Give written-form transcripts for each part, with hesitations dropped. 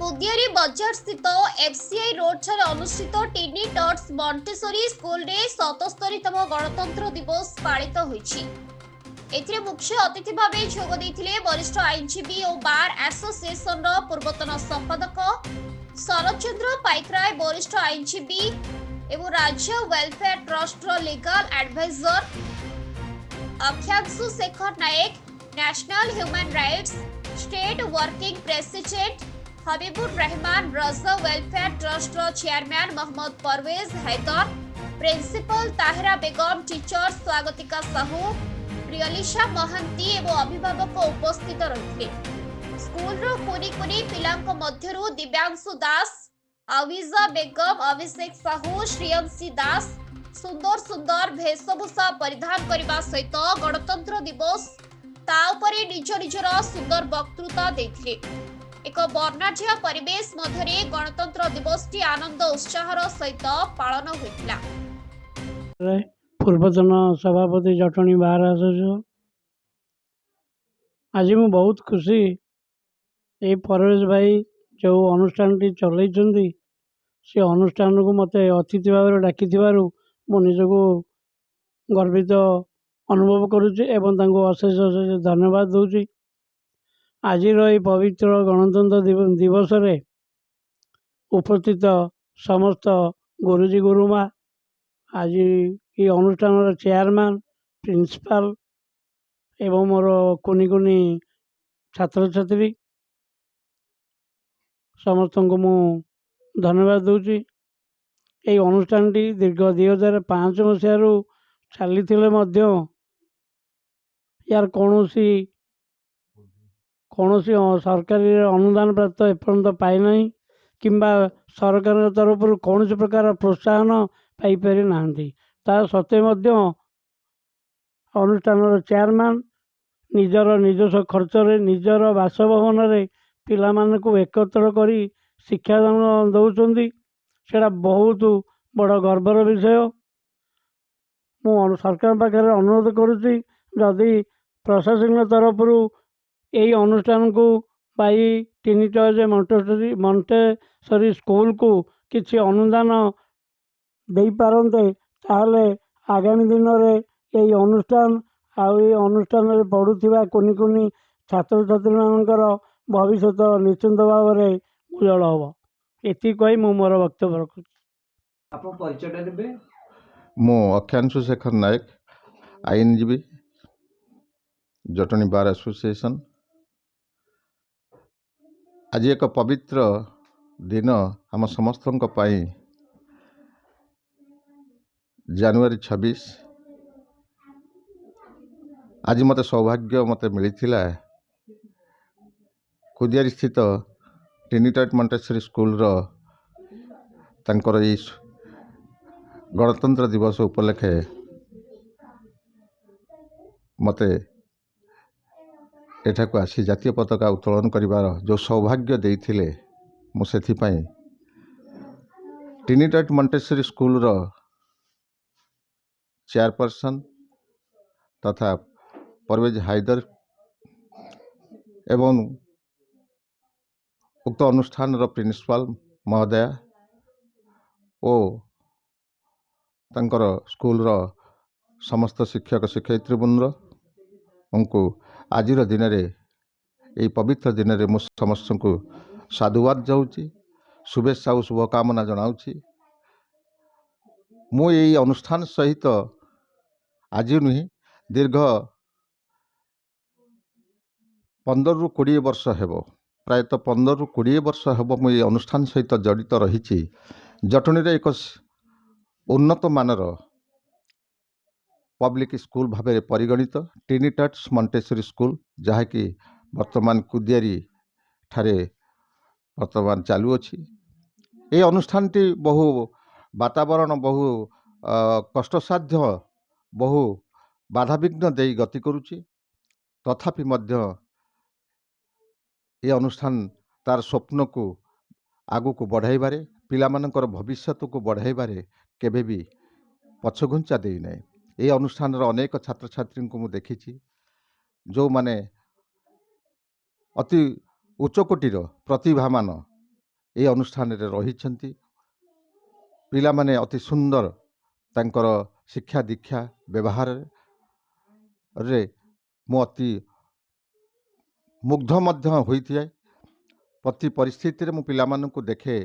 कुदियारी बजार स्थित FCI road ठारे अनुष्ठित टिनी टट्स मॉन्टेसरी स्कूल रे 77तम गणतंत्र दिवस पालित होईछि। एथिरे मुख्य अतिथि भावे जोग देइथिले वरिष्ठ आईनजीवी और बार एसोसिएशन रो पूर्वतन संपादक शरद चंद्र पाइकराय, वरिष्ठ आईनजीवी एवं राज्य वेलफेयर ट्रस्ट रो legal adviser Akshanshu Shekhar Nayak, national human rights state working president Habibur Rahman, Raza welfare trust रो chairman Mohammad Parvez Haider, principal Tahira Begum, teacher Swagatika Sahu, Priyalisha Mohanty एवं अभिभावक उपस्थित रहिथिले। स्कूल रो कुनी कुनी पिलांक मध्यरु दिव्यांशु दास, अविजा बेगम, अभिषेक साहू, श्रियंशी दास सुंदर सुंदर भेषभूषा परिधान करने सहित गणतंत्र दिवस ता उपरे निज निजर सुंदर वक्तृता देथिले। एक वर्णाढ्य परिवेश मध्यरे गणतंत्र दिवस टी आनंद उत्साहर सहित पालन होइतिला। पूर्वतन सभापति जटणी बार एसोसिएशन आज मु बहुत खुशी ये परवेश भाई जो अनुष्ठान टी चलई से अनुष्ठान को मत अतिथि भाव डाकी मो निजको गर्वित अनुभव करुच्ची एवं अशेष अशेष धन्यवाद दूची। आज पवित्र गणतंत्र दिवस रे उपस्थित समस्त गुरुजी गुरुमा, आज ये अनुष्ठान चेयरमैन, प्रिंसिपल एवं मोर कुनी कुनी छात्र छात्री समस्त को मु धन्यवाद दूची। ये अनुष्ठान टी दीर्घ 2005 मसीह चली यार कौनसी सरकारी अनुदान प्राप्त एपर्यंत पाई ना कि सरकार तरफ कौन प्रकार प्रोत्साहन पाई पारि ना ता सत्वे अनुष्ठान चेयरमैन निजर निजस्व खर्च निजर बासभवन पिला मानकु एकत्र करी शिक्षादान दौरान सेटा बहुत बड़ गर्वर विषय। मु सरकार पाखे अनुरोध करुच्ची जदि प्रशासन तरफ यही अनुष्ठान को पाई टिनी टच मॉन्टेसरी स्कूल को किसी अनुदान दे पारते ताहले आगामी दिन में यही अनुष्ठान अनुष्ठान पढ़ुवा कुनी कुनी छात्र छात्री मानकर भविष्य निश्चिंत भाव में उज्जवल हम। ये कही मु मोर वक्तव्य रखुच्छी। आप परिचय देबे? मो अक्षांशु शेखर नायक, आईनजीवी, जटणी बार एसोसिएशन। आज एक पवित्र दिन आम समस्त जनवरी 26। आज मत सौभाग्य मत मिलता कुदियारी स्थित टिनी टच मॉन्टेसरी स्कूल ये गणतंत्र दिवस उपलक्षे मते एठा को आसी जातीय पताका उत्तोलन करिवार जो सौभाग्य देइथिले मु सेथिपाई tiny touch Montessori school chairperson तथा परवेज हैदर एवं उक्त अनुष्ठान प्रिंसिपल महोदय ओ तंकर स्कूल समस्त शिक्षक शिक्षयित्री वृंद उनको आज दिन ये पवित्र दिन में मु समस्त को साधुवाद जाऊँगी, शुभेच्छा और शुभकामना जनाऊँगी। मु ये अनुष्ठान सहित आज नुह दीर्घ 15 ରୁ 20 वर्ष हेब, प्रायतः 15 ରୁ 20 वर्ष हेब मु ये अनुष्ठान सहित जड़ित रही। जटणी एक उन्नत मानर पब्लिक स्कूल भाव परिगणित टिनी टच मॉन्टेसरी स्कूल जहाँकि वर्तमान कुदियारी ठारे वर्तमान चालू अच्छी। ये अनुष्ठान टी बहु वातावरण बहु कष्टसाध्य बहु बाधाविघ्न दे गति करुच्ची, तथापि मध्य ये अनुष्ठान तार स्वप्न को आगु को बढ़ाइबारे पिला मानकर भविष्य को बढ़ाइबारे केबे भी पछघुंचा दे ना। ये अनुष्ठान अनेक छात्र छात्री को मुझे देखी जो माने अति उच्चकोटीर प्रतिभामान ଏ ଅନୁଷ୍ଠାନରେ ରହିଛନ୍ତି। ପିଲାମାନେ ଅତି ସୁନ୍ଦର ତାଙ୍କର ଶିକ୍ଷା ଦୀକ୍ଷା ବ୍ୟବହାରରେ ମୁଁ ଅତି ମୁଗ୍ଧ ମଧ୍ୟ ହୋଇଥାଏ। ପ୍ରତି ପରିସ୍ଥିତିରେ ମୁଁ ପିଲାମାନଙ୍କୁ ଦେଖେ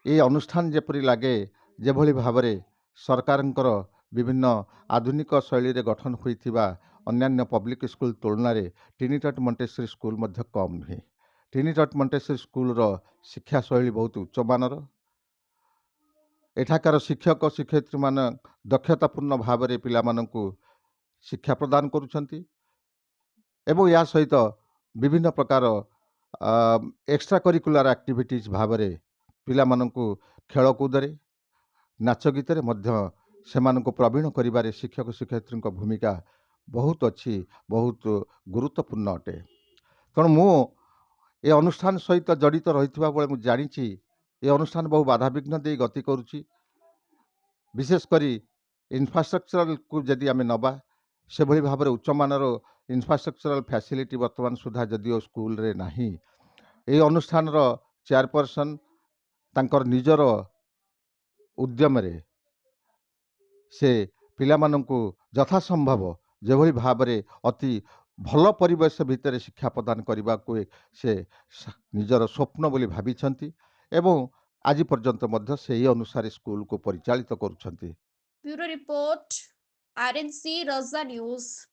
ଏ ଅନୁଷ୍ଠାନ ଯେପରି ଲାଗେ ଯେଭଳି ଭାବରେ ସରକାରଙ୍କର ବିଭିନ୍ନ ଆଧୁନିକ ଶୈଳୀରେ ଗଠନ ହୋଇଥିବା ଅନ୍ୟାନ୍ୟ ପବ୍ଲିକ୍ ସ୍କୁଲ ତୁଳନାରେ ଟ୍ରିନିଟାଟ୍ ମଣ୍ଟେସରୀ ସ୍କୁଲ ମଧ୍ୟ କମ୍ ନୁହେଁ। ଟ୍ରିନିଟାଟ୍ ମଣ୍ଟେସରୀ ସ୍କୁଲର ଶିକ୍ଷା ଶୈଳୀ ବହୁତ ଉଚ୍ଚମାନର। ଏଠାକାର ଶିକ୍ଷକ ଶିକ୍ଷୟିତ୍ରୀମାନେ ଦକ୍ଷତାପୂର୍ଣ୍ଣ ଭାବରେ ପିଲାମାନଙ୍କୁ ଶିକ୍ଷା ପ୍ରଦାନ କରୁଛନ୍ତି ଏବଂ ଏହା ସହିତ ବିଭିନ୍ନ ପ୍ରକାର ଏକ୍ସଟ୍ରା କରିକୁଲାର ଆକ୍ଟିଭିଟିଜ୍ ଭାବରେ ପିଲାମାନଙ୍କୁ ଖେଳକୁଦରେ ନାଚ ଗୀତରେ ମଧ୍ୟ ସେମାନଙ୍କୁ ପ୍ରବୀଣ କରିବାରେ ଶିକ୍ଷକ ଶିକ୍ଷୟିତ୍ରୀଙ୍କ ଭୂମିକା ବହୁତ ଅଛି, ବହୁତ ଗୁରୁତ୍ୱପୂର୍ଣ୍ଣ ଅଟେ। ତେଣୁ ମୁଁ ଏ ଅନୁଷ୍ଠାନ ସହିତ ଜଡ଼ିତ ରହିଥିବା ବେଳେ ମୁଁ ଜାଣିଛି ଏ ଅନୁଷ୍ଠାନ ବହୁ ବାଧାବିଘ୍ନ ଦେଇ ଗତି କରୁଛି। ବିଶେଷ କରି ଇନଫ୍ରାଷ୍ଟ୍ରକ୍ଚରାଲକୁ ଯଦି ଆମେ ନେବା ସେଭଳି ଭାବରେ ଉଚ୍ଚମାନର ଇନଫ୍ରାଷ୍ଟ୍ରକ୍ଚରାଲ ଫ୍ୟାସିଲିଟି ବର୍ତ୍ତମାନ ସୁଦ୍ଧା ଯଦିଓ ସ୍କୁଲରେ ନାହିଁ। ଏହି ଅନୁଷ୍ଠାନର ଚେୟାରପର୍ସନ ତାଙ୍କର ନିଜର ଉଦ୍ୟମରେ ସେ ପିଲାମାନଙ୍କୁ ଯଥାସମ୍ଭବ ଯେଭଳି ଭାବରେ ଅତି ଭଲ ପରିବେଶ ଭିତରେ ଶିକ୍ଷା ପ୍ରଦାନ କରିବାକୁ ସେ ନିଜର ସ୍ୱପ୍ନ ବୋଲି ଭାବିଛନ୍ତି ଏବଂ ଆଜି ପର୍ଯ୍ୟନ୍ତ ମଧ୍ୟ ସେହି ଅନୁସାରେ ସ୍କୁଲକୁ ପରିଚାଳିତ କରୁଛନ୍ତି। ବ୍ୟୁରୋ ରିପୋର୍ଟ RNC ରଜା ନ୍ୟୁଜ।